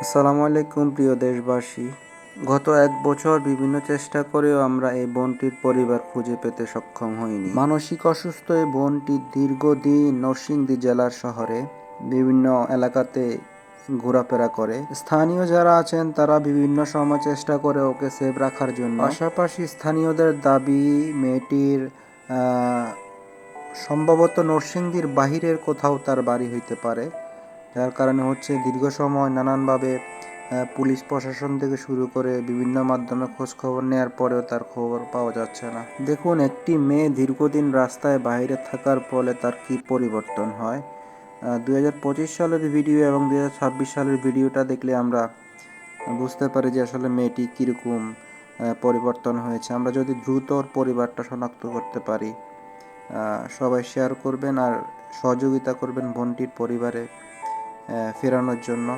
আসসালামু আলাইকুম প্রিয় দেশবাসী। গত এক বছর বিভিন্ন চেষ্টা করেও আমরা এই বোনটির পরিবার খুঁজে পেতে সক্ষম হইনি। মানসিক অসুস্থ এই বোনটি দীর্ঘদিন নরসিংদী জেলার শহরে বিভিন্ন এলাকাতে ঘোরাফেরা করে। স্থানীয় যারা আছেন তারা বিভিন্ন সময় চেষ্টা করে ওকে সেভ রাখার জন্য। পাশাপাশি স্থানীয়দের দাবি মেয়েটির সম্ভবত নরসিংদীর বাহিরের কোথাও তার বাড়ি হইতে পারে, যার কারণে হচ্ছে দীর্ঘ সময় নানানভাবে পুলিশ প্রশাসন থেকে শুরু করে বিভিন্ন মাধ্যমে খোঁজ খবর নেওয়ার পরেও তার খবর পাওয়া যাচ্ছে না। দেখুন, একটি মেয়ে দীর্ঘদিন রাস্তায় বাইরে থাকার ফলে তার কি পরিবর্তন হয়। 2025 সালের ভিডিও এবং 2026 সালের ভিডিওটা দেখলে আমরা বুঝতে পারি যে আসলে মেয়েটি কীরকম পরিবর্তন হয়েছে। আমরা যদি দ্রুত ওর পরিবারটা শনাক্ত করতে পারি, সবাই শেয়ার করবেন আর সহযোগিতা করবেন বোনটির পরিবারে ফেরানোর জন্য।